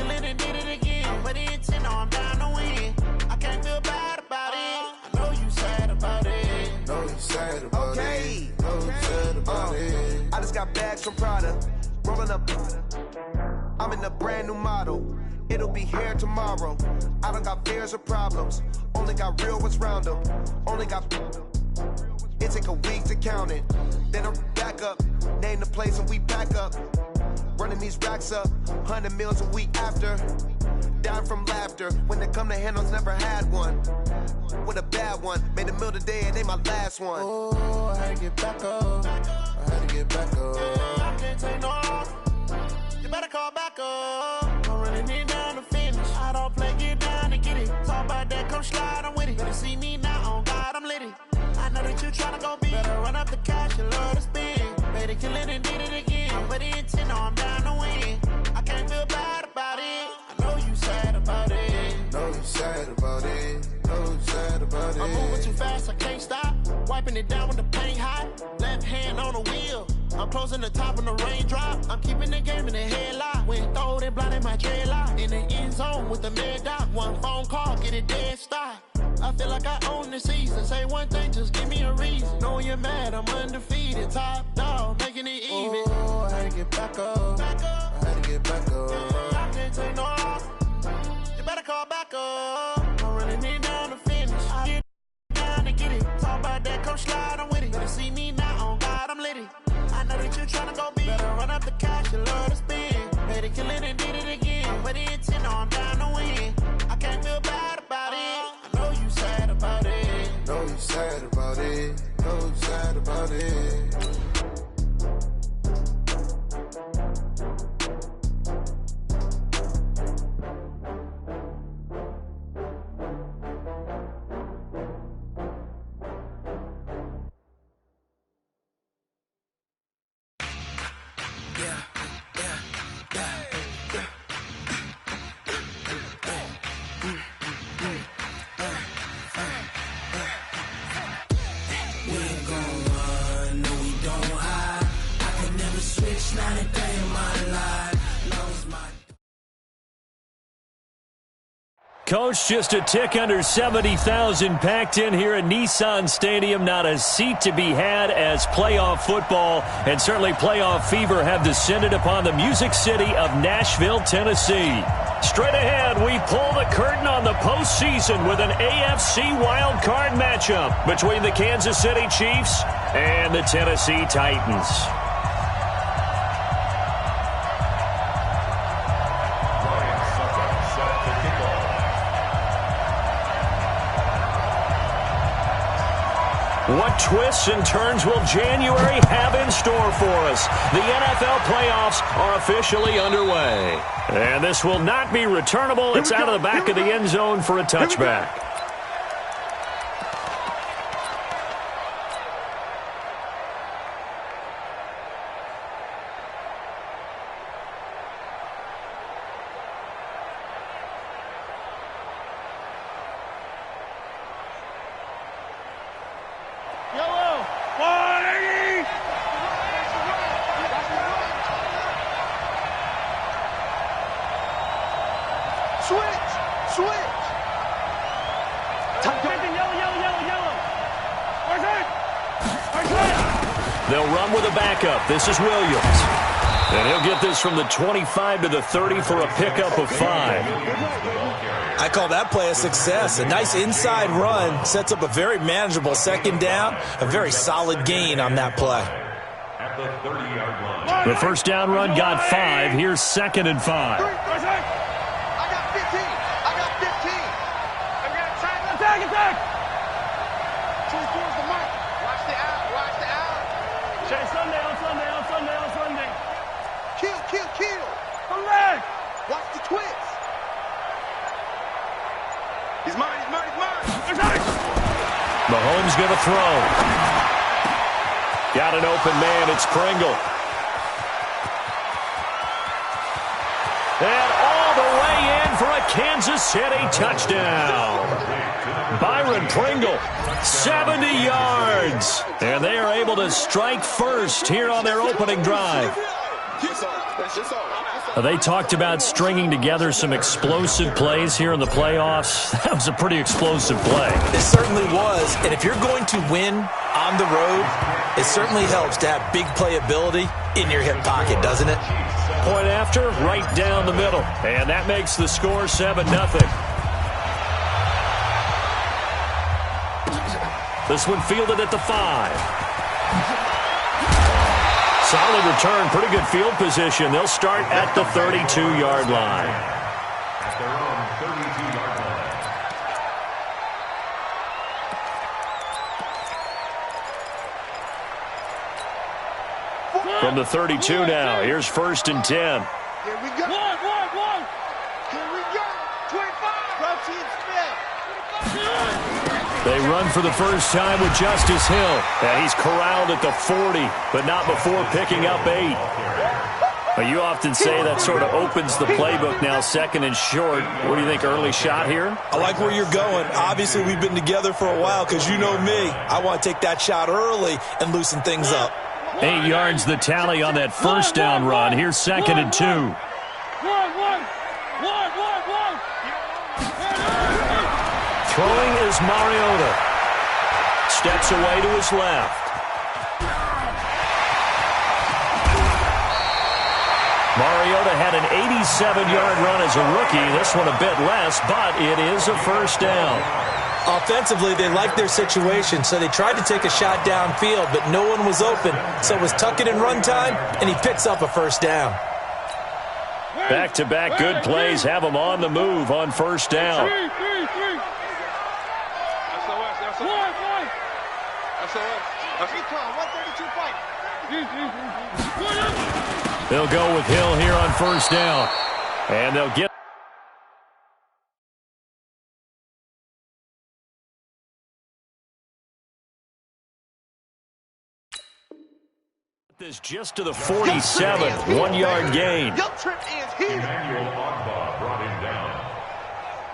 kill it and did it again. But intent, no, I'm down to win. I can't feel bad about it. I know you sad about it. Know you sad about it. Know you sad about it. I just got bags from Prada. Rolling up. I'm in a brand new model. It'll be here tomorrow. I don't got fears or problems. Only got real ones round them. Only got. It take a week to count it. Then I'm back up. Name the place and we back up. Running these racks up. 100 meals a week after. Dying from laughter. When it come to handles, never had one. With a bad one. Made a meal today and they my last one. Oh, I had to get back up. I had to get back up. I can't take no off. You better call back up. I'm running it down to finish. I don't play, get down to get it. Talk about that, come slide, I'm with it. Better see me now, on God, I'm litty. I know that you tryna go big. Better run up the cash, you love to spend. Better kill it and did it again. But intent, no, I'm down to win. I can't feel bad about it. I know you sad about it. Know you sad about it. Know you sad about it. I'm moving too fast, I can't stop. Wiping it down with the paint hot. Left hand on the wheel. I'm closing the top on the raindrop. I'm keeping the game in the headlock. When throwed and blinded my dreadlock. In the end zone with the mad dot. One phone call, get it dead stop. I feel like I own the season. Say one thing, just give me a reason. Knowing you're mad, I'm undefeated. Top dog, making it even. Oh, I had to get back up. I had to get back up. I can't take no off. You better call back up. I'm running it down to finish. I get down to get it. Talk about that, come slide, I'm with it. Better see me now, on God, I'm litty. I know that you tryna go big. Better run up the cash, you love to spend. Better kill it and did it again. But intent, no, I'm down to win. I can't feel bad about it. I know you sad about it. Know you sad about it. Know you sad about it. Coach, just a tick under 70,000 packed in here at Nissan Stadium. Not a seat to be had as playoff football and certainly playoff fever have descended upon the Music City of Nashville, Tennessee. Straight ahead, we pull the curtain on the postseason with an AFC wildcard matchup between the Kansas City Chiefs and the Tennessee Titans. What twists and turns will January have in store for us? The NFL playoffs are officially underway. And this will not be returnable. It's out of the back of the end zone for a touchback. They'll run with a backup. This is Williams. And he'll get this from the 25 to the 30 for a pickup of 5. I call that play a success. A nice inside run sets up a very manageable second down. A very solid gain on that play. The first down run got 5. Here's 2nd and 5. Mahomes going to throw. Got an open man. It's Pringle. And all the way in for a Kansas City touchdown. Byron Pringle, 70 yards. And they are able to strike first here on their opening drive. They talked about stringing together some explosive plays here in the playoffs. That was a pretty explosive play. It certainly was. And if you're going to win on the road, it certainly helps to have big playability in your hip pocket, doesn't it? Point after, right down the middle. And that makes the score 7-0. This one fielded at the 5. Solid return, pretty good field position. They'll start at the 32-yard line. At their own 32-yard line. From the 32 now, here's 1st and 10. Here we go. One. Here we go. 25. Protein spin. They run for the first time with Justice Hill. And he's corralled at the 40, but not before picking up 8. Well, you often say that sort of opens the playbook now, 2nd and short. What do you think, early shot here? I like where you're going. Obviously, we've been together for a while because you know me. I want to take that shot early and loosen things up. 8 yards the tally on that first down run. Here's 2nd and 2. One. Throwing is Mariota. Steps away to his left. Mariota had an 87-yard run as a rookie. This one a bit less, but it is a first down. Offensively, they liked their situation, so they tried to take a shot downfield, but no one was open. So it was tuck it in run time, and he picks up a first down. Back-to-back good plays have him on the move on first down. They'll go with Hill here on first down. And they'll get this just to the 47, 1-yard gain. Emmanuel Ogbah brought him down.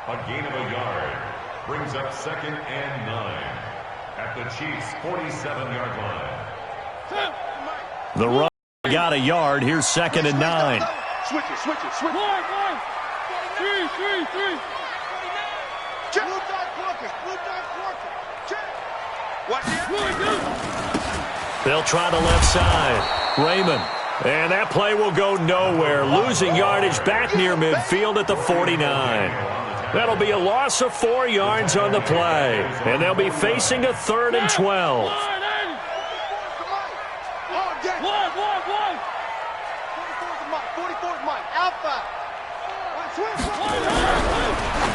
A gain of a yard brings up 2nd and 9 at the Chiefs' 47-yard line. The run got a yard. Here's 2nd and 9. Switch it. Three. Blue dot Quarkers. Check. They'll try the left side. Raymond. And that play will go nowhere. Losing yardage back near midfield at the 49. That'll be a loss of 4 yards on the play. And they'll be facing a 3rd and 12.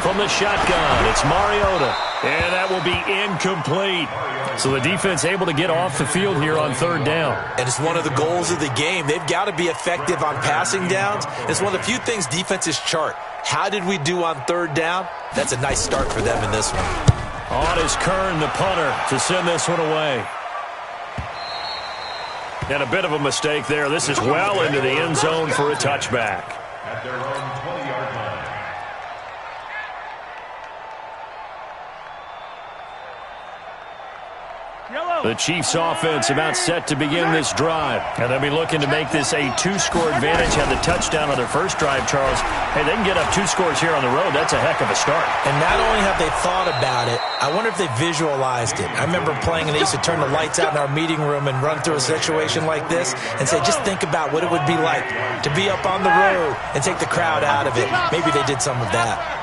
From the shotgun, it's Mariota. And that will be incomplete. So the defense able to get off the field here on 3rd down. And it's one of the goals of the game. They've got to be effective on passing downs. It's one of the few things defenses chart. How did we do on 3rd down? That's a nice start for them in this one. On is Kern, the punter, to send this one away. And a bit of a mistake there. This is well into the end zone for a touchback. At their own 20-yard line. The Chiefs offense about set to begin this drive. And they'll be looking to make this a 2-score advantage. Had the touchdown on their first drive, Charles. Hey, they can get up 2 scores here on the road. That's a heck of a start. And not only have they thought about it, I wonder if they visualized it. I remember playing and they used to turn the lights out in our meeting room and run through a situation like this and say, just think about what it would be like to be up on the road and take the crowd out of it. Maybe they did some of that.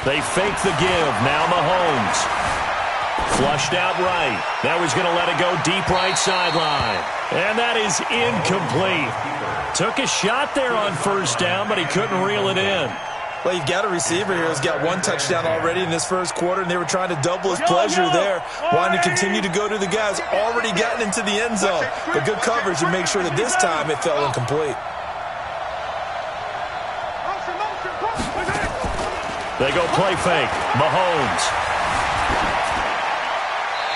They fake the give. Now Mahomes. Flushed out right. Now he's going to let it go deep right sideline. And that is incomplete. Took a shot there on first down, but he couldn't reel it in. Well, you've got a receiver here who's got 1 touchdown already in this first quarter, and they were trying to double his pleasure there, wanting to continue to go to the guys already gotten into the end zone. But good coverage to make sure that this time it fell incomplete. They go play fake. Mahomes.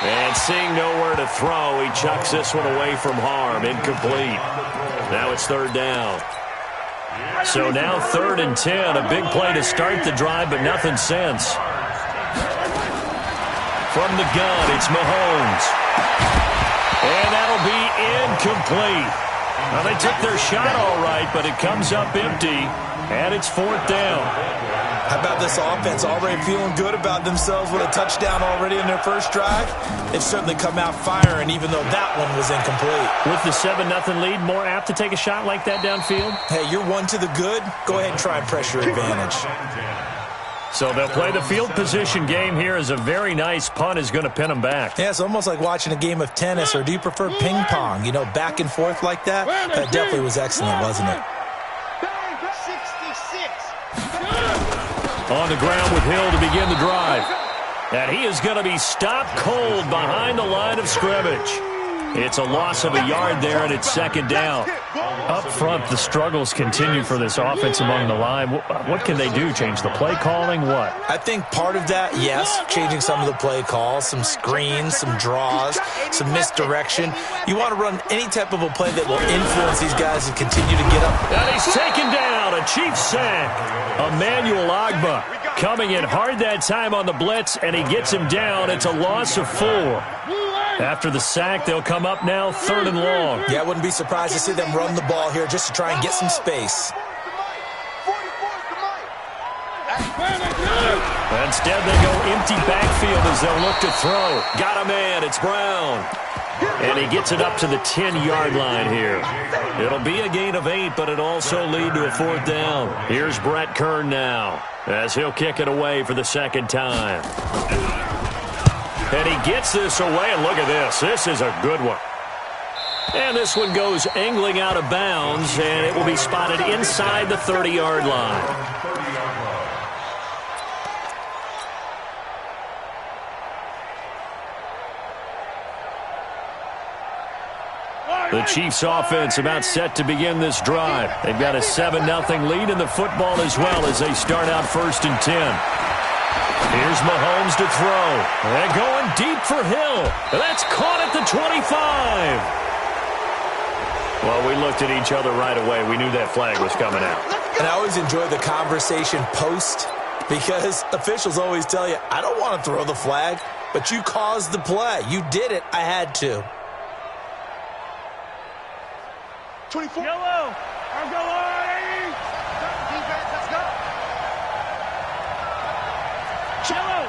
And seeing nowhere to throw, he chucks this one away from harm. Incomplete. Now it's 3rd down. So now 3rd and 10. A big play to start the drive, but nothing since. From the gun, it's Mahomes. And that'll be incomplete. Now, they took their shot all right, but it comes up empty, and it's 4th down. How about this offense already feeling good about themselves with a touchdown already in their first drive? They've certainly come out firing, even though that one was incomplete. With the 7-0 lead, more apt to take a shot like that downfield? Hey, you're one to the good. Go ahead and try and press your advantage. So they'll play the field position game here as a very nice punt is going to pin them back. Yeah, it's almost like watching a game of tennis, or do you prefer ping pong? You know, back and forth like that? That definitely was excellent, wasn't it? 66. On the ground with Hill to begin the drive. And he is going to be stopped cold behind the line of scrimmage. It's a loss of a yard there, and it's 2nd down. Up front, the struggles continue for this offense among the line. What can they do? Change the play calling? What? I think part of that, yes, changing some of the play calls, some screens, some draws, some misdirection. You want to run any type of a play that will influence these guys and continue to get up. And he's taken down, a Chiefs sack. Emmanuel Ogbah coming in hard that time on the blitz, and he gets him down. It's a loss of 4. After the sack, they'll come up now 3rd and long. Yeah, I wouldn't be surprised to see them run the ball here just to try and get some space. Instead, they go empty backfield as they'll look to throw. Got a man. It's Brown. And he gets it up to the 10-yard line here. It'll be a gain of 8, but it'll also lead to a 4th down. Here's Brett Kern now as he'll kick it away for the 2nd time. And he gets this away, and look at this. This is a good one. And this one goes angling out of bounds, and it will be spotted inside the 30-yard line. The Chiefs offense about set to begin this drive. They've got a 7-0 lead in the football as well as they start out 1st and 10. Here's Mahomes to throw. And going deep for Hill. That's caught at the 25. Well, we looked at each other right away. We knew that flag was coming out. And I always enjoy the conversation post, because officials always tell you, I don't want to throw the flag, but you caused the play. You did it. I had to. 24. Yellow. I'm going. Defense, let's go. Yellow.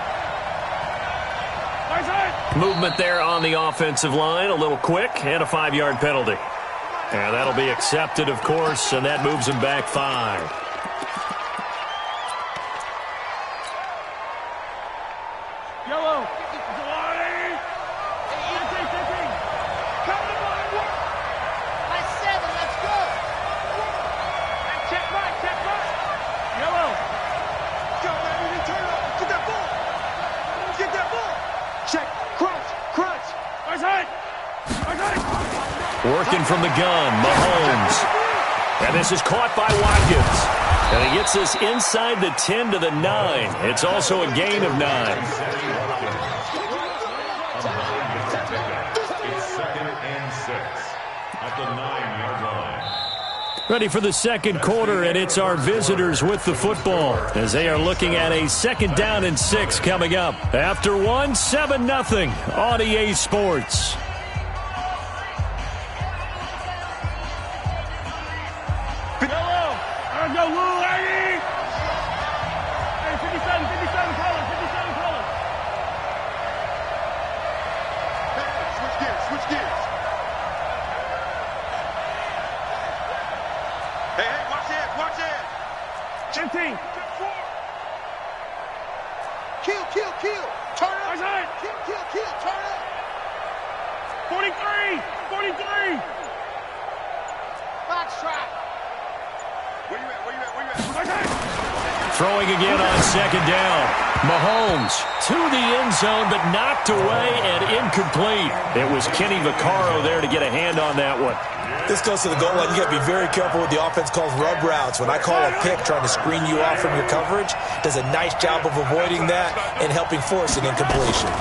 Movement there on the offensive line. A little quick and a 5-yard penalty. And that'll be accepted, of course, and that moves him back 5. Yellow. Working from the gun, Mahomes. And this is caught by Watkins. And he gets this inside the 10 to the 9. It's also a gain of 9. It's 2nd and 6 at the 9-yard line. Ready for the 2nd quarter, and it's our visitors with the football as they are looking at a 2nd down and 6 coming up. After 7-0 on EA Sports. Throwing again on 2nd down. Mahomes to the end zone, but knocked away and incomplete. It was Kenny Vaccaro there to get a hand on that one. This goes to the goal line. You got to be very careful with the offense calls rub routes. When I call a pick trying to screen you off from your coverage, does a nice job of avoiding that and helping force an incompletion.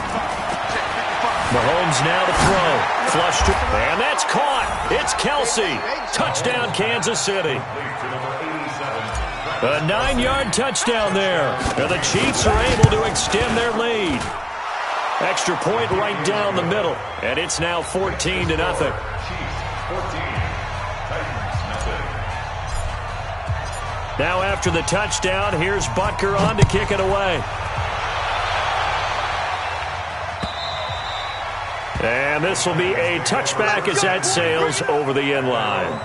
Mahomes now to throw. Flush to, and that's caught. It's Kelsey. Touchdown, Kansas City. A 9-yard touchdown there. And the Chiefs are able to extend their lead. Extra point right down the middle. And it's now 14-0. Chiefs 14. Titans nothing. Now after the touchdown, here's Butker on to kick it away. And this will be a touchback as that sails over the end line.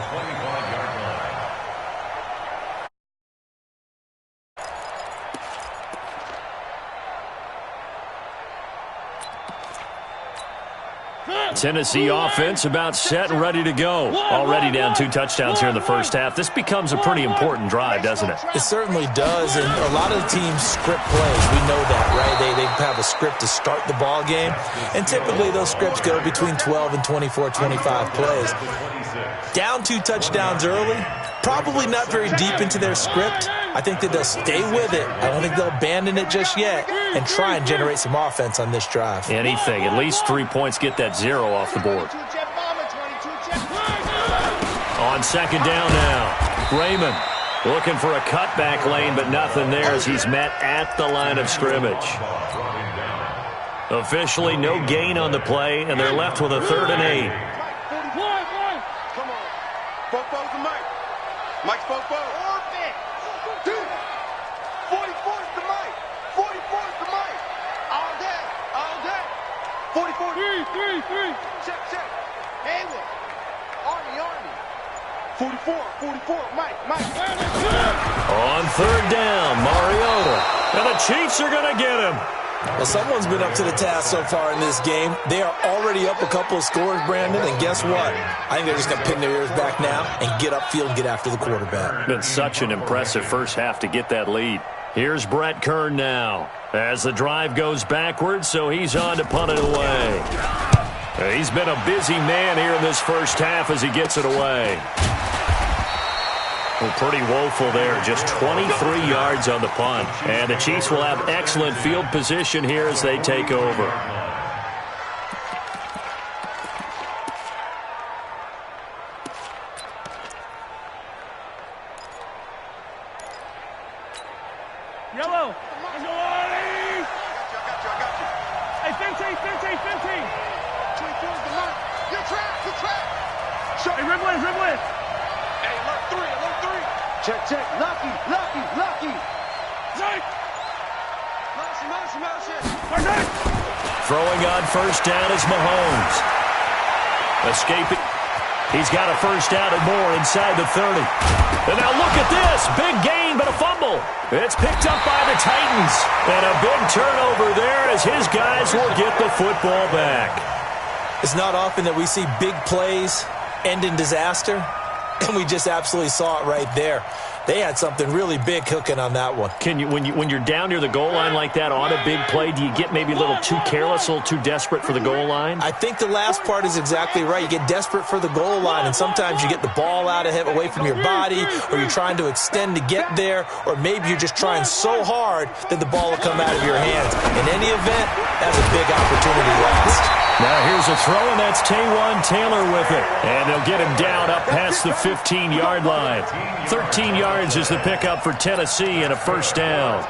Tennessee offense about set and ready to go. Already down 2 touchdowns here in the first half. This becomes a pretty important drive, doesn't it? It certainly does, and a lot of the teams script plays. We know that, right? They have a script to start the ball game, and typically those scripts go between 12 and 24, 25 plays. Down 2 touchdowns early, probably not very deep into their script. I think that they'll stay with it. I don't think they'll abandon it just yet and try and generate some offense on this drive. Anything. At least 3 points, get that 0 off the board. On second down now, Raymond looking for a cutback lane, but nothing there as he's met at the line of scrimmage. Officially no gain on the play, and they're left with a 3rd and 8. Come on. Fofo's the mic. Mike's Fofo. 44 is the mic. 44 is the mic. All day. All day. 44. 3. Check. Haywood. Army. 44. Mike. On 3rd down, Mariota. And the Chiefs are going to get him. Well, someone's been up to the task so far in this game. They are already up a couple of scores, Brandon, and guess what? I think they're just going to pin their ears back now and get upfield and get after the quarterback. Been such an impressive first half to get that lead. Here's Brett Kern now as the drive goes backwards, so he's on to punt it away. He's been a busy man here in this first half as he gets it away. Well, pretty woeful there. Just 23 yards on the punt. And the Chiefs will have excellent field position here as they take over. Yellow. Hey, 15. 24 is the mic. Good track. Hey, Riblet. Hey, alert 3. Check. Lucky. Zeke. Motion. Throwing on first down is Mahomes. Escaping. He's got a first down and more inside the 30. And now look at this. Big gain, but a fumble. It's picked up by the Titans. And a big turnover there as his guys will get the football back. It's not often that we see big plays end in disaster, and we just absolutely saw it right there. They had something really big cooking on that one. Can you, when you're down near the goal line like that on a big play, do you get maybe a little too careless, a little too desperate for the goal line? I think the last part is exactly right. You get desperate for the goal line, and sometimes you get the ball out of him, away from your body, or you're trying to extend to get there, or maybe you're just trying so hard that the ball will come out of your hands. In any event, that's a big opportunity lost. Now here's a throw, and that's Taywan Taylor with it. And they'll get him down up past the 15-yard line. 13 yards is the pickup for Tennessee and a first down.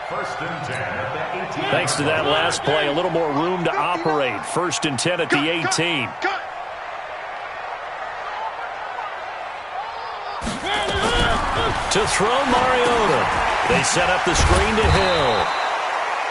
First and 10 at the 18. Thanks to that last play, a little more room to operate. First and 10 at the 18. To throw Mariota. They set up the screen to Hill.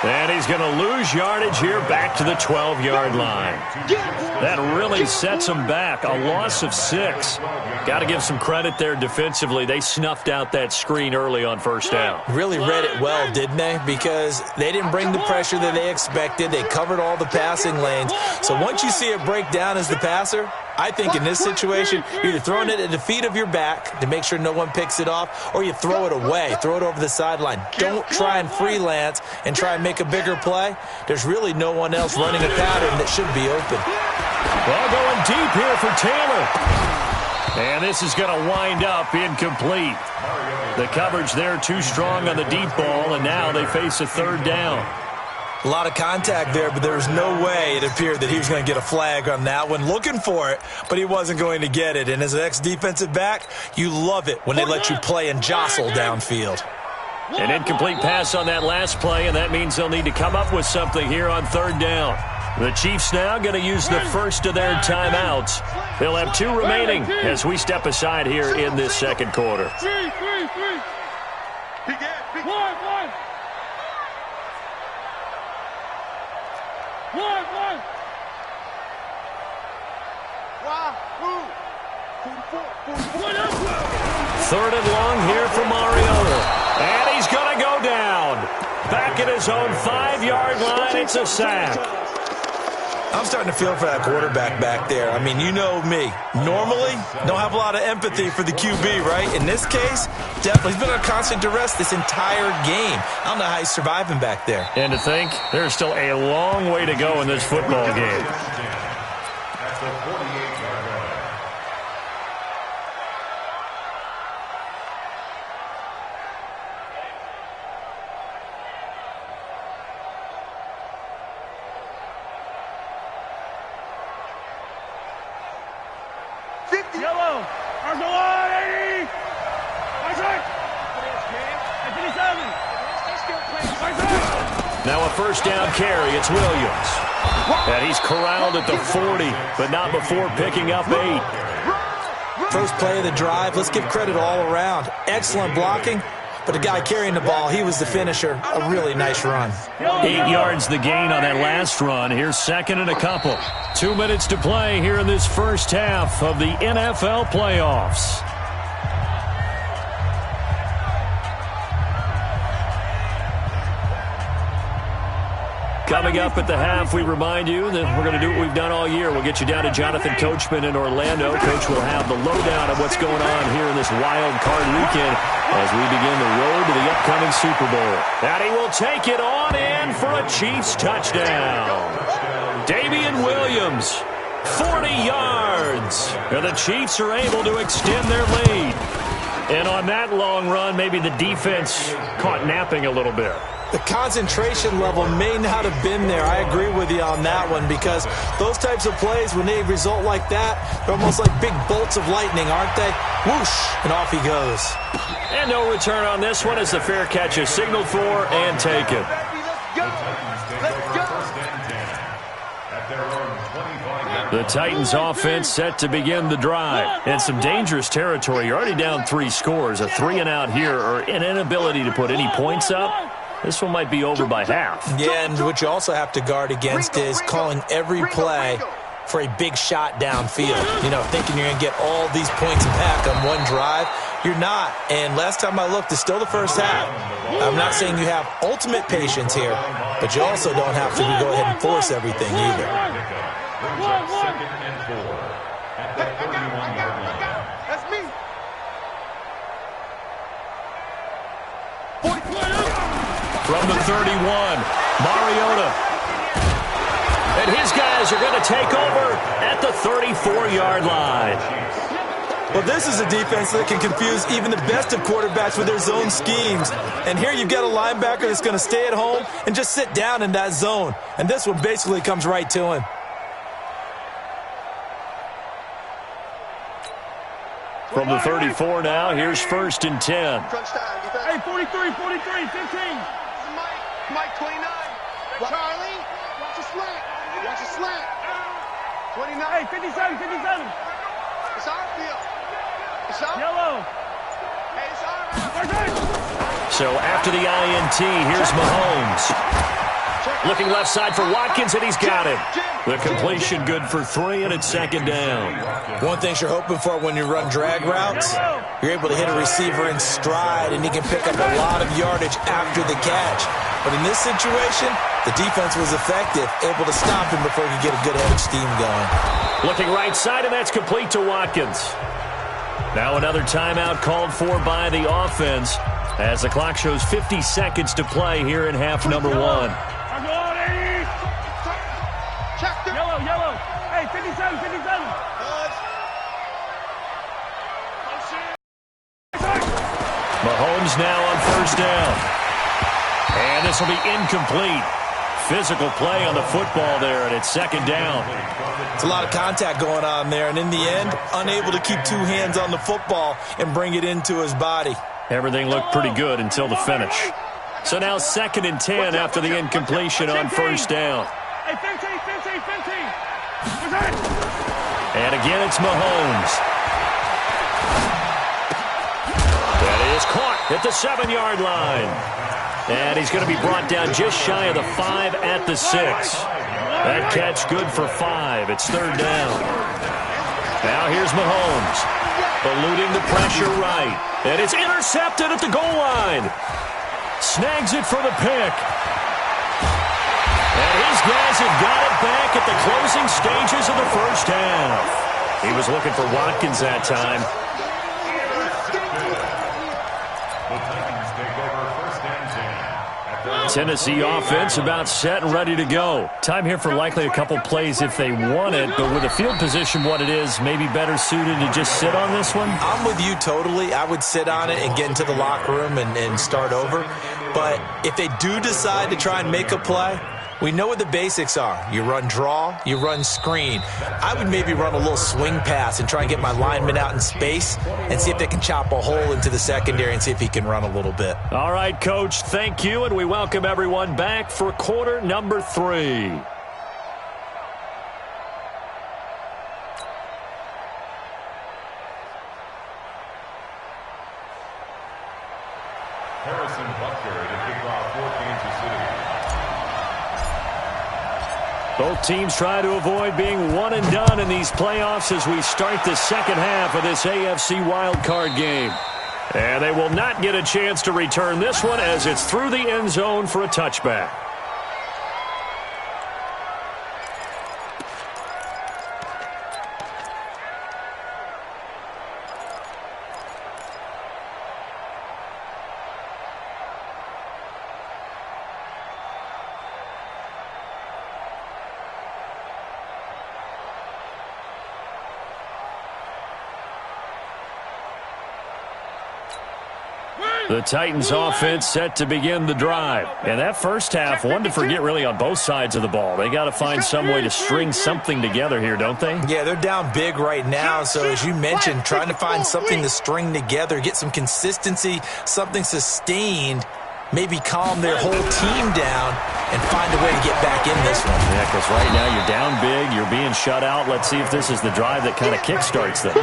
And he's going to lose yardage here back to the 12-yard line. That really sets him back. A loss of 6. Got to give some credit there defensively. They snuffed out that screen early on first down. Really read it well, didn't they? Because they didn't bring the pressure that they expected. They covered all the passing lanes. So once you see it break down as the passer, I think in this situation, you're either throwing it at the feet of your back to make sure no one picks it off, or you throw it away, throw it over the sideline. Don't try and freelance and try and make a bigger play. There's really no one else running a pattern that should be open. Well, going deep here for Taylor. And this is going to wind up incomplete. The coverage there too strong on the deep ball, and now they face a third down. A lot of contact there, but there was no way it appeared that he was going to get a flag on that one. Looking for it, but he wasn't going to get it. And as an ex-defensive back, you love it when they let you play and jostle downfield. An incomplete pass on that last play, and that means they'll need to come up with something here on third down. The Chiefs now going to use the first of their timeouts. They'll have 2 remaining as we step aside here in this second quarter. 3. One. Third and long here for Mariota. And he's going to go down. Back at his own 5-yard line, it's a sack. I'm starting to feel for that quarterback back there. I mean, you know me. Normally, don't have a lot of empathy for the QB, right? In this case, definitely. He's been on constant duress this entire game. I don't know how he's surviving back there. And to think, there's still a long way to go in this football game. At the 48-yard line. Yellow. Arms on, 80. Isaac. 57. Now a first down carry. It's Williams. And he's corralled at the 40, but not before picking up 8. First play of the drive. Let's give credit all around. Excellent blocking. But the guy carrying the ball, he was the finisher. A really nice run. 8 yards the gain on that last run. Here's second and a couple. 2 minutes to play here in this first half of the NFL playoffs. Coming up at the half, we remind you that we're going to do what we've done all year. We'll get you down to Jonathan Coachman in Orlando. Coach will have the lowdown of what's going on here in this wild card weekend as we begin the road to the upcoming Super Bowl. And he will take it on in for a Chiefs touchdown. Damian Williams, 40 yards. And the Chiefs are able to extend their lead. And on that long run, maybe the defense caught napping a little bit. The concentration level may not have been there. I agree with you on that one because those types of plays, when they result like that, they're almost like big bolts of lightning, aren't they? Whoosh, and off he goes. And no return on this one as the fair catch is signaled for and taken. The Titans offense set to begin the drive. And some dangerous territory. You're already down 3 scores. A 3-and-out here or an inability to put any points up. This one might be over by half. Yeah, and what you also have to guard against is calling every play for a big shot downfield. You know, thinking you're going to get all these points back on one drive. You're not. And last time I looked, it's still the first half. I'm not saying you have ultimate patience here, but you also don't have to go ahead and force everything either. Second and 4 at the 31-yard line. That's me. From the 31, Mariota. And his guys are going to take over at the 34-yard line. Well, this is a defense that can confuse even the best of quarterbacks with their zone schemes. And here you've got a linebacker that's going to stay at home and just sit down in that zone. And this one basically comes right to him. From the 34 now, here's first and 10. Hey, 43, 15. Mike 29. Charlie, watch a slant. Watch a slant. 29. Hey, 57. It's our field. It's our. Yellow. Hey, it's our. So after the INT, here's Mahomes. Looking left side for Watkins, and he's got it. The completion good for 3, and it's second down. One thing you're hoping for when you run drag routes, you're able to hit a receiver in stride, and he can pick up a lot of yardage after the catch. But in this situation, the defense was effective, able to stop him before he could get a good head of steam going. Looking right side, and that's complete to Watkins. Now another timeout called for by the offense as the clock shows 50 seconds to play here in half number 1. Yellow. Hey, 57. Mahomes now on first down. And this will be incomplete. Physical play on the football there, and it's second down. It's a lot of contact going on there, and in the end, unable to keep 2 hands on the football and bring it into his body. Everything looked pretty good until the finish. So now 2nd and 10 after the incompletion on first down. Hey, 15. And again, it's Mahomes. That is caught at the 7-yard line. And he's going to be brought down just shy of the 5 at the 6. That catch good for 5. It's 3rd down. Now here's Mahomes. Eluding the pressure right. And it's intercepted at the goal line. Snags it for the pick. And his guys have got it back at the closing stages of the first half. He was looking for Watkins that time. Tennessee offense about set and ready to go. Time here for likely a couple plays if they want it, but with the field position what it is, maybe better suited to just sit on this one? I'm with you totally. I would sit on it and get into the locker room and start over. But if they do decide to try and make a play, we know what the basics are. You run draw, you run screen. I would maybe run a little swing pass and try and get my lineman out in space and see if they can chop a hole into the secondary and see if he can run a little bit. All right, Coach, thank you, and we welcome everyone back for quarter number 3. Harrison Butker to kick off for Kansas City. Both teams try to avoid being one and done in these playoffs as we start the second half of this AFC wildcard game. And they will not get a chance to return this one as it's through the end zone for a touchback. The Titans offense set to begin the drive. And that first half, one to forget really on both sides of the ball. They got to find some way to string something together here, don't they? Yeah, they're down big right now. So as you mentioned, trying to find something to string together, get some consistency, something sustained, maybe calm their whole team down and find a way to get back in this one. Yeah, because right now you're down big, you're being shut out. Let's see if this is the drive that kind of kickstarts them.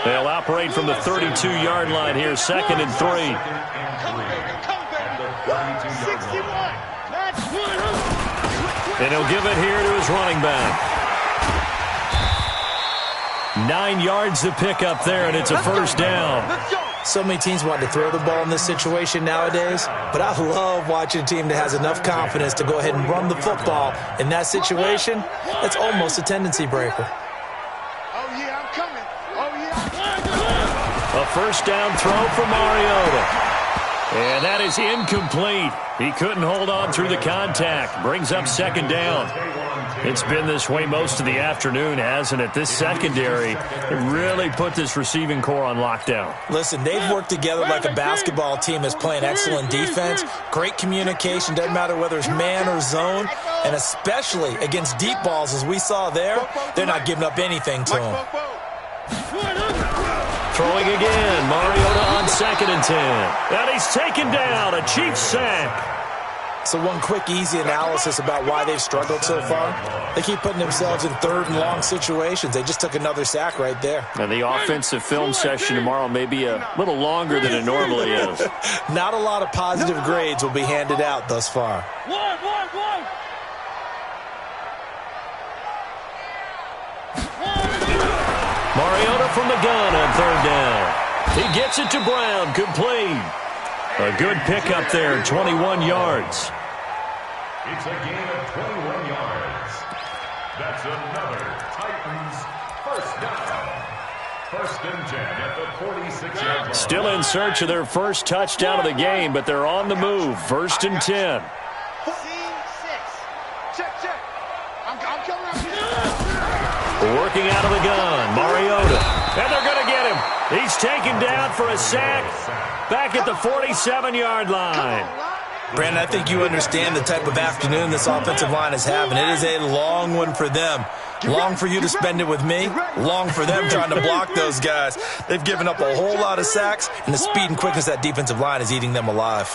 They'll operate from the 32-yard line here, 2nd and 3. And he'll give it here to his running back. 9 yards to pick up there, and it's a first down. So many teams want to throw the ball in this situation nowadays, but I love watching a team that has enough confidence to go ahead and run the football. In that situation, that's almost a tendency breaker. A first down throw for Mariota. And that is incomplete. He couldn't hold on through the contact. Brings up 2nd down. It's been this way most of the afternoon, hasn't it? This secondary it really put this receiving core on lockdown. Listen, they've worked together like a basketball team that's playing excellent defense. Great communication, doesn't matter whether it's man or zone. And especially against deep balls, as we saw there, they're not giving up anything to them. Throwing again, Mariota on 2nd and 10. And he's taken down, a Chiefs sack. So one quick, easy analysis about why they've struggled so far. They keep putting themselves in 3rd and long situations. They just took another sack right there. And the offensive film session tomorrow may be a little longer than it normally is. Not a lot of positive grades will be handed out thus far. Mariota from the gun on 3rd down. He gets it to Brown, complete. A good pickup there, 21 yards. It's a gain of 21 yards. That's another Titans first down. 1st and 10 at the 46-yard line. Still in search of their first touchdown of the game, but they're on the move. 1st and 10. Working out of the gun, Mariota. And they're going to get him. He's taken down for a sack back at the 47-yard line. Brandon, I think you understand the type of afternoon this offensive line is having. It is a long one for them. Long for you to spend it with me. Long for them trying to block those guys. They've given up a whole lot of sacks, and the speed and quickness of that defensive line is eating them alive.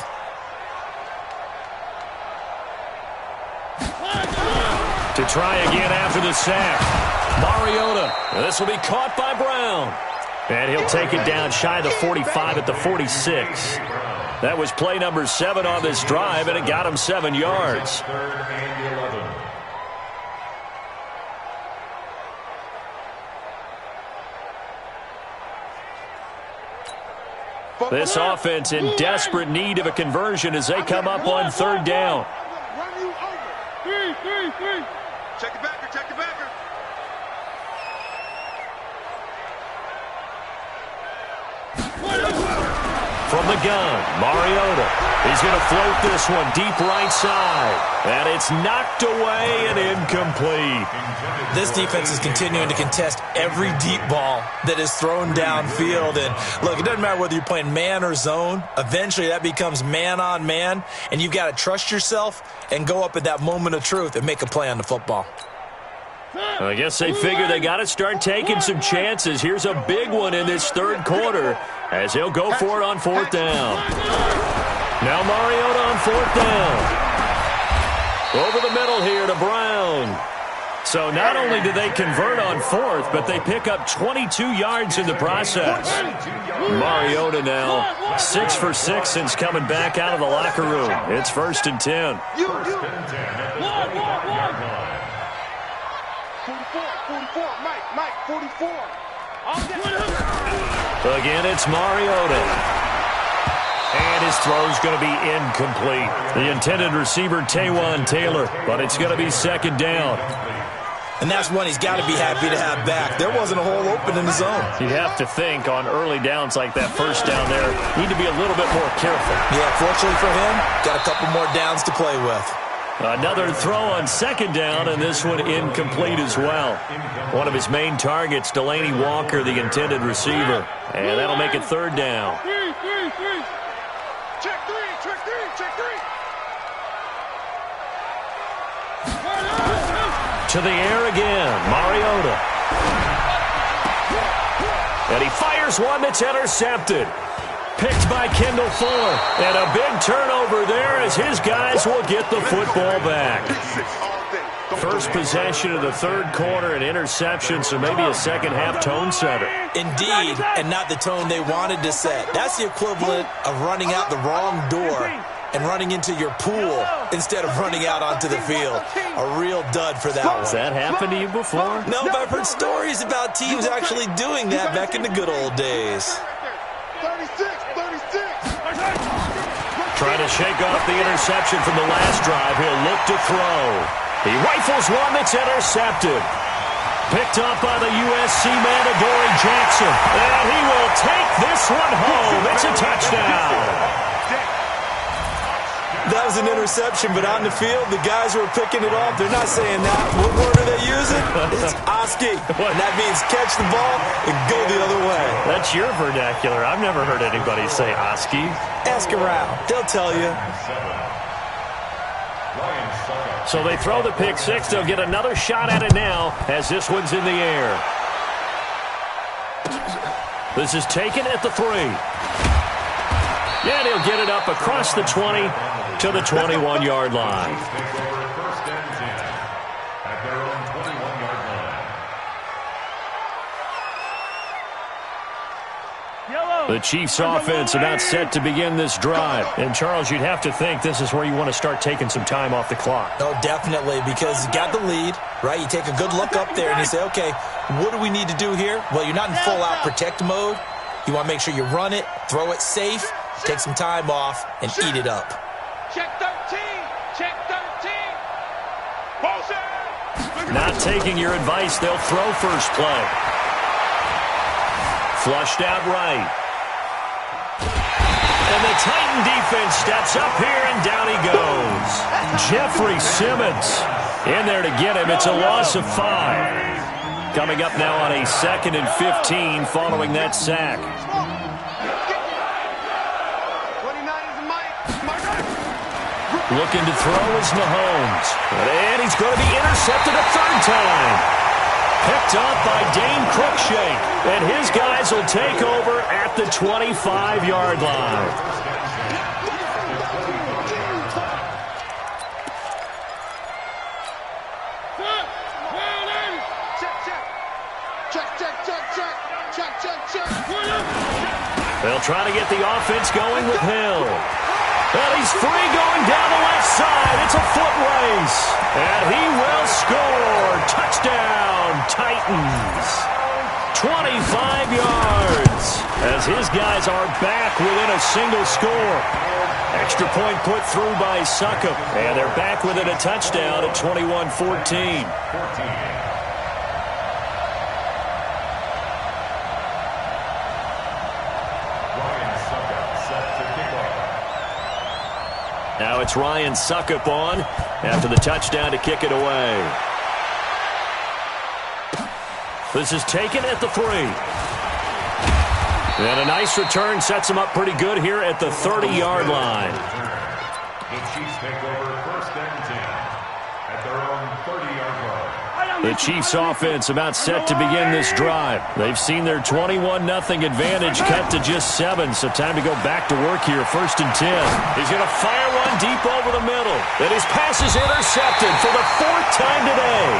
To try again after the sack. Mariota. This will be caught by Brown. And he'll take it down shy of the 45 at the 46. That was play number 7 on this drive, and it got him 7 yards. This offense in desperate need of a conversion as they come up on 3rd down. Check the backer, check the backer. From the gun, Mariota. He's going to float this one deep right side. And it's knocked away and incomplete. This defense is continuing to contest every deep ball that is thrown downfield. And look, it doesn't matter whether you're playing man or zone. Eventually that becomes man on man. And you've got to trust yourself and go up at that moment of truth and make a play on the football. I guess they figure they got to start taking some chances. Here's a big one in this 3rd quarter as he'll go for it on 4th down. Now Mariota on 4th down. Over the middle here to Brown. So not only do they convert on 4th, but they pick up 22 yards in the process. Mariota now 6 for 6 since coming back out of the locker room. It's 1st and 10. 44, Mike, 44. Again, it's Mariota. And his throw's going to be incomplete. The intended receiver, Taywan Taylor, but it's going to be 2nd down. And that's one he's got to be happy to have back. There wasn't a hole open in the zone. You have to think on early downs like that 1st down there, need to be a little bit more careful. Yeah, fortunately for him, got a couple more downs to play with. Another throw on 2nd down, and this one incomplete as well. One of his main targets, Delaney Walker, the intended receiver. And that'll make it 3rd down. Check three. To the air again, Mariota. And he fires one that's intercepted. Picked by Kendall Fuller. And a big turnover there as his guys will get the football back. First possession of the 3rd quarter, an interception, so maybe a second-half tone setter. Indeed, and not the tone they wanted to set. That's the equivalent of running out the wrong door and running into your pool instead of running out onto the field. A real dud for that one. Has that happened to you before? No, but I've heard stories about teams actually doing that back in the good old days. 36. Trying to shake off the interception from the last drive. He'll look to throw. He rifles one that's intercepted. Picked up by the USC man, Adoree Jackson. And he will take this one home. It's a touchdown. That was an interception, but on the field, the guys who are picking it off, they're not saying that. What word are they using? It's Oski. And that means catch the ball and go the other way. That's your vernacular. I've never heard anybody say Oski. Ask around. They'll tell you. So they throw the pick 6. They'll get another shot at it now as this one's in the air. This is taken at the 3. And he'll get it up across the 20 to the 21-yard line. First and 10 at their own 21-yard line. The Chiefs' offense about set to begin this drive. And, Charles, you'd have to think this is where you want to start taking some time off the clock. Oh, definitely, because you got the lead, right? You take a good look up there and you say, okay, what do we need to do here? Well, you're not in full-out protect mode. You want to make sure you run it, throw it safe, take some time off, and eat it up. Check 13. Bullshit. Not taking your advice, they'll throw first play. Flushed out right. And the Titan defense steps up here, and down he goes. Jeffrey Simmons in there to get him. It's a loss of 5. Coming up now on a 2nd and 15 following that sack. Looking to throw is Mahomes. And he's going to be intercepted a third time. Picked up by Dane Cruikshank. And his guys will take over at the 25-yard line. They'll try to get the offense going with Hill. And he's free going down the left side. It's a foot race. And he will score. Touchdown, Titans. 25 yards. As his guys are back within a single score. Extra point put through by Succop. And they're back within a touchdown at 21-14. Now it's Ryan Succop on after the touchdown to kick it away. This is taken at the 3. And a nice return sets him up pretty good here at the 30-yard line. The Chiefs take over first and 10 at their own 30-yard line. The Chiefs offense about set to begin this drive. They've seen their 21-0 advantage cut to just 7, so time to go back to work here. First and 10. He's going to fire one deep over the middle. And his pass is intercepted for the 4th time today.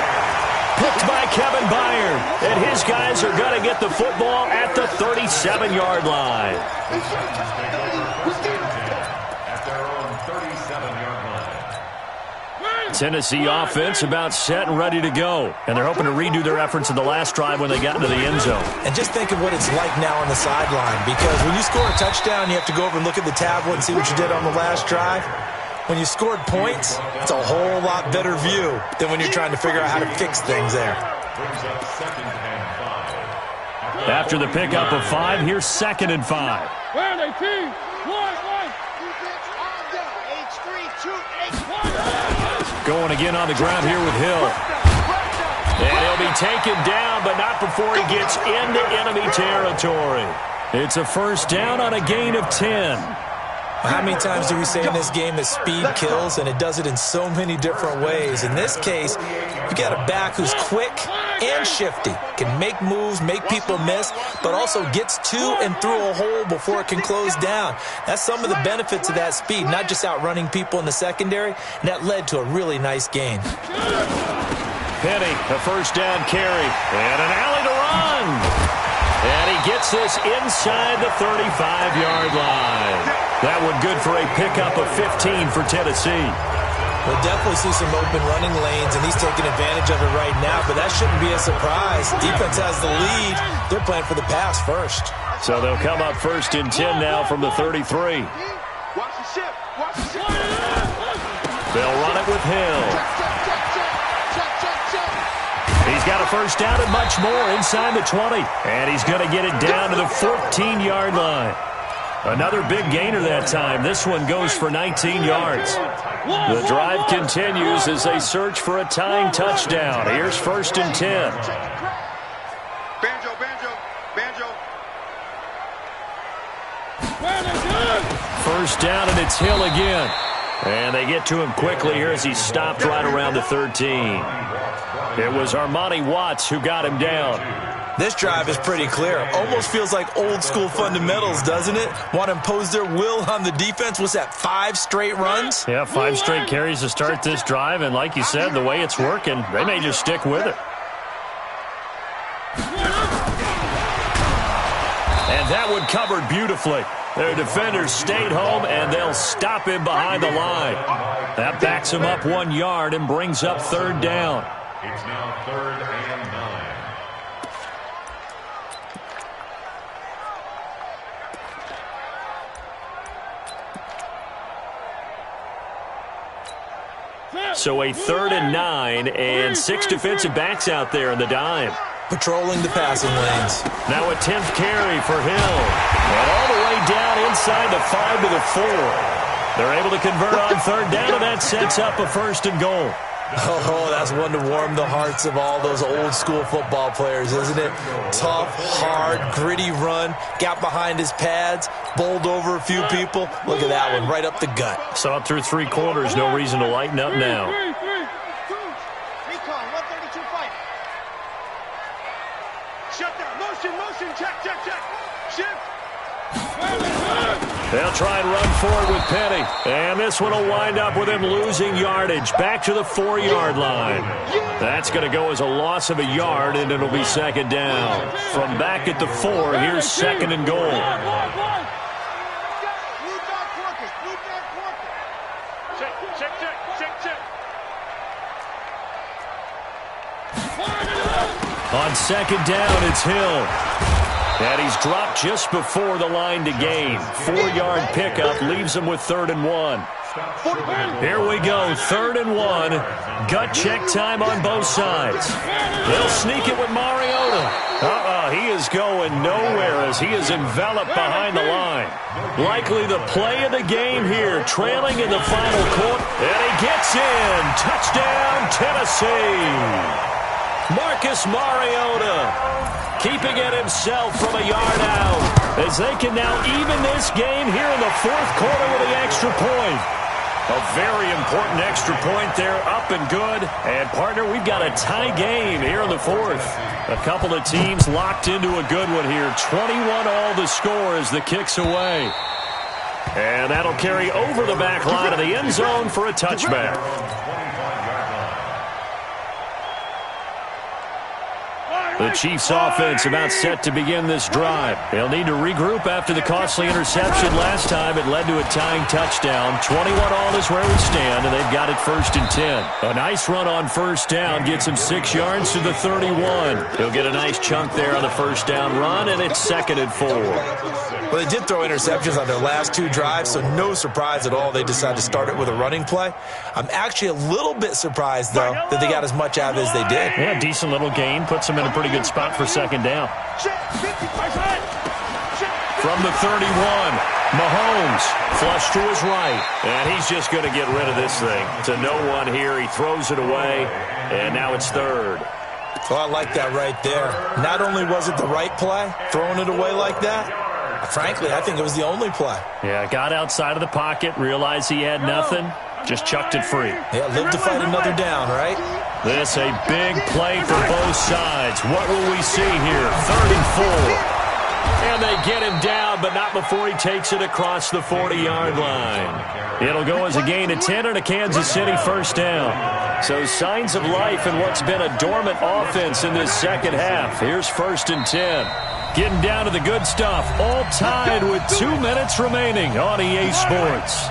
Picked by Kevin Byard. And his guys are going to get the football at the 37-yard line. At their own 37-yard line. Tennessee offense about set and ready to go. And they're hoping to redo their efforts in the last drive when they got into the end zone. And just think of what it's like now on the sideline, because when you score a touchdown, you have to go over and look at the tablet and see what you did on the last drive. When you scored points, it's a whole lot better view than when you're trying to figure out how to fix things there. Brings up 2nd and 5. After the pickup of 5, here's 2nd and 5. Where are they, team? One. Going again on the ground here with Hill. And he'll be taken down, but not before he gets into enemy territory. It's a first down on a gain of 10. How many times do we say in this game that speed kills, and it does it in so many different ways? In this case, you got a back who's quick and shifty, can make moves, make people miss, but also gets to and through a hole before it can close down. That's some of the benefits of that speed, not just outrunning people in the secondary, and that led to a really nice gain. Penny, a first down carry, and an alley to run. And he gets this inside the 35-yard line. That one good for a pickup of 15 for Tennessee. We'll definitely see some open running lanes, and he's taking advantage of it right now, but that shouldn't be a surprise. Defense has the lead. They're playing for the pass first. So they'll come up first and 10 now from the 33. They'll run it with Hill. He's got a first down and much more inside the 20. And he's going to get it down to the 14-yard line. Another big gainer that time. This one goes for 19 yards. The drive continues as they search for a tying touchdown. Here's first and 10. Banjo. First down, and it's Hill again. And they get to him quickly here as he stopped right around the 13. It was Armani Watts who got him down. This drive is pretty clear. Almost feels like old school fundamentals, doesn't it? Want to impose their will on the defense. What's that, 5 straight runs? Yeah, 5 straight carries to start this drive. And like you said, the way it's working, they may just stick with it. And that one covered beautifully. Their defenders stayed home, and they'll stop him behind the line. That backs him up 1 yard and brings up third down. It's now 3rd and 9. So a 3rd and 9, and 6 defensive backs out there in the dime. Patrolling the passing lanes. Now a 10th carry for Hill. And all the way down inside the 5 to the 4. They're able to convert on third down, and that sets up a first and goal. Oh, that's one to warm the hearts of all those old-school football players, isn't it? Tough, hard, gritty run, got behind his pads, bowled over a few people. Look at that one, right up the gut. Saw it through 3 quarters, no reason to lighten up now. Recon, 132 fight. Shut down, motion, check. Shift. They'll try and run forward with Penny. And this one will wind up with him losing yardage. Back to the 4-yard line. That's going to go as a loss of a yard, and it'll be second down. From back at the 4, here's second and goal. On second down, it's Hill. And he's dropped just before the line to gain. 4-yard pickup leaves him with 3rd and 1. Here we go, 3rd and 1. Gut check time on both sides. They'll sneak it with Mariota. He is going nowhere as he is enveloped behind the line. Likely the play of the game here, trailing in the final quarter. And he gets in. Touchdown, Tennessee. Marcus Mariota keeping it himself from a yard out as they can now even this game here in the 4th quarter with the extra point. A very important extra point there, up and good. And, partner, we've got a tie game here in the 4th. A couple of teams locked into a good one here. 21-all the score as the kick's away. And that'll carry over the back line of the end zone for a touchback. The Chiefs offense about set to begin this drive. They'll need to regroup after the costly interception last time. It led to a tying touchdown. 21-all is where we stand, and they've got it 1st and 10. A nice run on 1st down gets him 6 yards to the 31. He'll get a nice chunk there on the 1st down run, and it's 2nd and 4. Well, they did throw interceptions on their last 2 drives, so no surprise at all they decided to start it with a running play. I'm actually a little bit surprised, though, that they got as much out of it as they did. Yeah, decent little gain. Puts them in a pretty good spot for 2nd down. From the 31, Mahomes flush to his right. And he's just going to get rid of this thing. To no one here. He throws it away, and now it's 3rd. Well, I like that right there. Not only was it the right play, throwing it away like that, frankly, I think it was the only play. Yeah, got outside of the pocket, realized he had nothing, just chucked it free. Yeah, live to fight another down, right? This a big play for both sides. What will we see here? 3rd and 4. And they get him down, but not before he takes it across the 40-yard line. It'll go as a gain of 10 and a Kansas City 1st down. So signs of life in what's been a dormant offense in this second half. Here's 1st and 10. Getting down to the good stuff. All tied with 2 minutes remaining on EA Sports.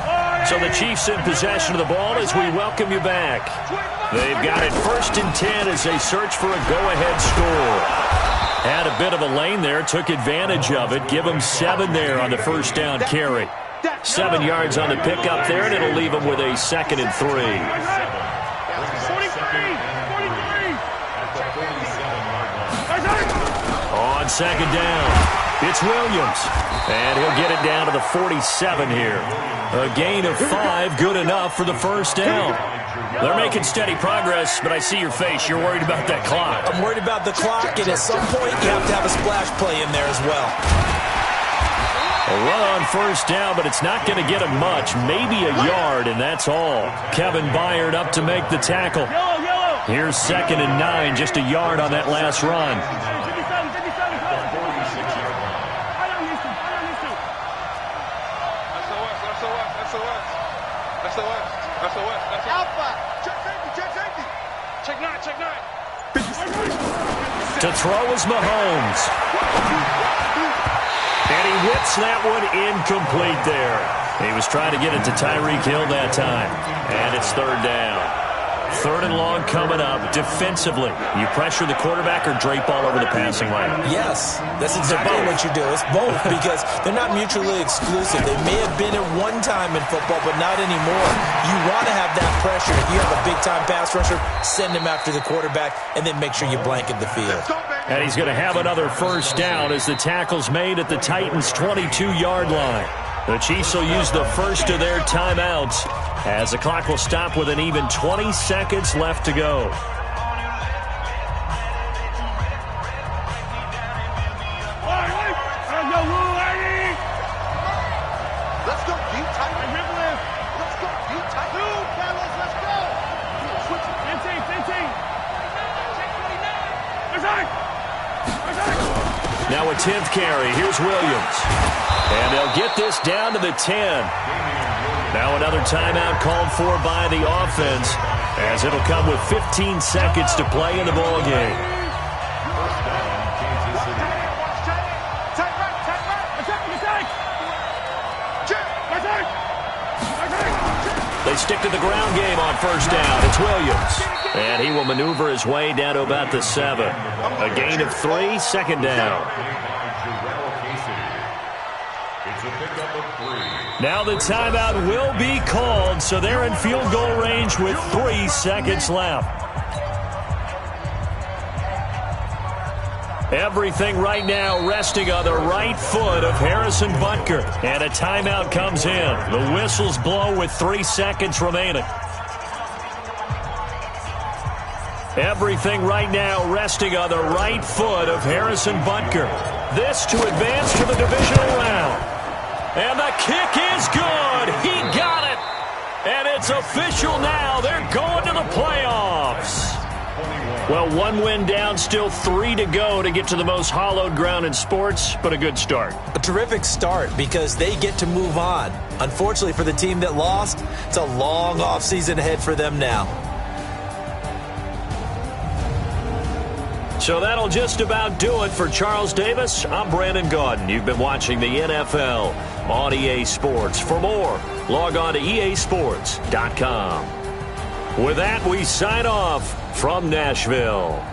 So the Chiefs in possession of the ball as we welcome you back. They've got it 1st and 10 as they search for a go-ahead score. Had a bit of a lane there, took advantage of it. Give them 7 there on the 1st down carry. 7 yards on the pickup there, and it'll leave them with a 2nd and 3. On 2nd down, it's Williams. And he'll get it down to the 47 here. A gain of 5, good enough for the 1st down. They're making steady progress, but I see your face. You're worried about that clock. I'm worried about the clock, and at some point you have to have a splash play in there as well. A run on 1st down, but it's not going to get him much. Maybe a yard, and that's all. Kevin Byard up to make the tackle. Here's 2nd and 9, just a yard on that last run. To throw is Mahomes. And he whips that one incomplete there. He was trying to get it to Tyreek Hill that time. And it's 3rd down. 3rd and long coming up. Defensively, you pressure the quarterback or drape all over the passing lane? Yes, that's exactly what you do. It's both because they're not mutually exclusive. They may have been at one time in football, but not anymore. You want to have that pressure. If you have a big-time pass rusher, send him after the quarterback, and then make sure you blanket the field. And he's going to have another 1st down as the tackle's made at the Titans' 22-yard line. The Chiefs will use the first of their timeouts as the clock will stop with an even 20 seconds left to go. Let's go, deep tight. Let's go, deep tight. Carlos, let's go. Switch it. 15. Now a 10th carry. Here's Williams. And they'll get this down to the 10. Now another timeout called for by the offense, as it'll come with 15 seconds to play in the ballgame. They stick to the ground game on first down. It's Williams. And he will maneuver his way down to about the 7. A gain of 3, second down. Now the timeout will be called, so they're in field goal range with 3 seconds left. Everything right now resting on the right foot of Harrison Butker. And a timeout comes in. The whistles blow with 3 seconds remaining. Everything right now resting on the right foot of Harrison Butker. This to advance to the divisional round. And the kick is good. He got it. And it's official now. They're going to the playoffs. Well, 1 win down, still 3 to go to get to the most hallowed ground in sports, but a good start. A terrific start because they get to move on. Unfortunately for the team that lost, it's a long offseason ahead for them now. So that'll just about do it for Charles Davis. I'm Brandon Gaudin. You've been watching the NFL on EA Sports. For more, log on to easports.com. With that, we sign off from Nashville.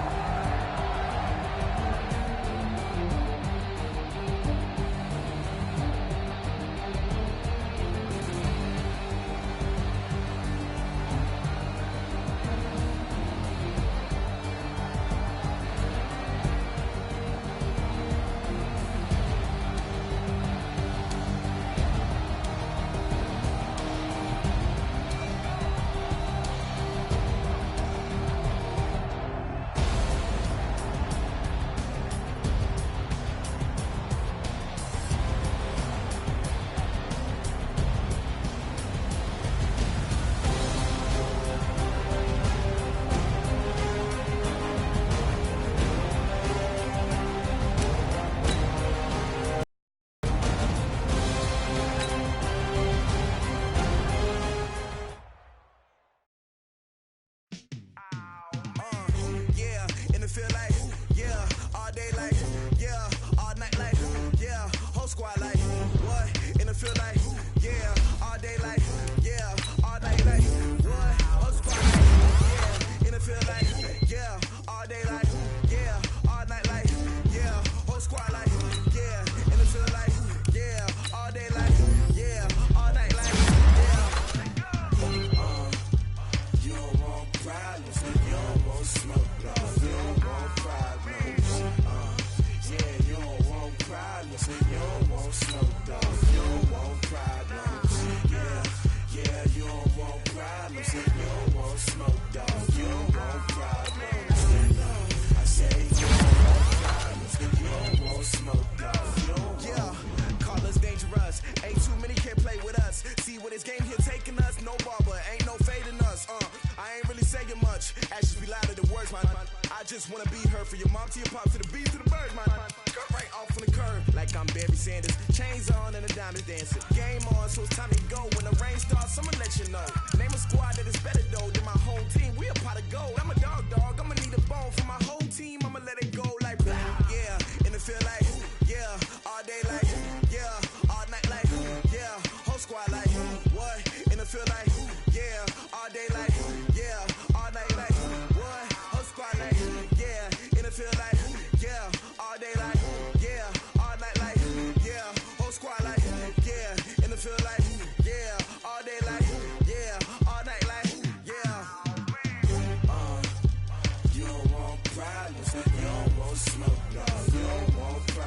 You don't want problems, you don't want smoke, dog. You don't want problems.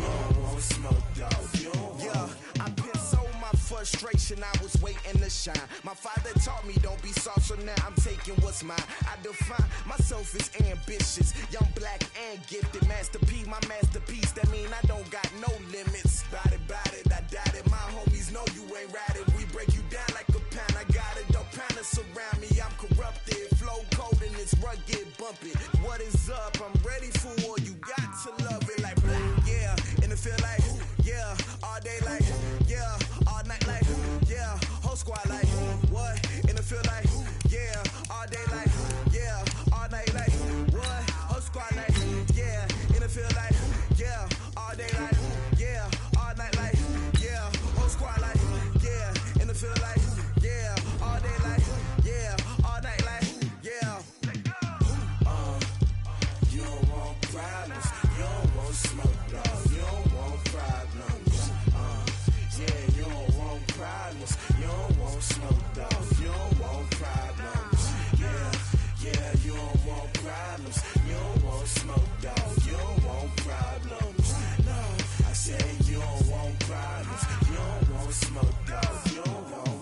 You don't want smoke, dog. You don't want. Yeah, I've been so my frustration, I was waiting to shine. My father taught me don't be soft, so now I'm taking what's mine. I define myself as ambitious, young, black, and gifted. Master P, my masterpiece, that mean I don't got no limits. Bout it, I doubt it. My homies know you ain't ratted. We break you down like a pound. I got it, don't pound to surround me. I'm corrupted, flow cold and it's rugged, bumpy. What is up? I'm ready for war. You got to love it like black, yeah. And it feel like, yeah, all day like, yeah, all night like, yeah, whole squad like, what? And it feel like, yeah, all day like, yeah, all night like, what? Whole squad like, yeah, and it feel like, yeah, all day like, yeah, all night like, yeah, whole squad like, yeah, and it feel like, yeah, all day like, yeah, all night like, yeah. You don't want problems. You don't want smoke, dog. You don't want problems. Yeah, you don't want problems. You don't want smoke, dog. You don't want problems. Yeah, you don't want problems. You don't want smoke, dog. You don't want problems. No, I said you don't want problems. You don't want smoke, dog. You don't want.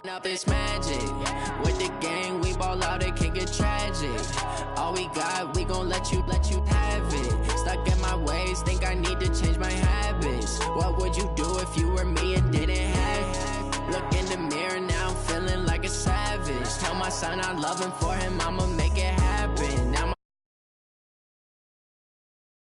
Up this magic. With the gang, we ball out, it can get tragic. All we got, we gon' let you have it. Stuck in my ways, think I need to change my habits. What would you do if you were me and didn't have it? Look in the mirror, now I'm feeling like a savage. Tell my son I love him, for him I'ma make it happen. Now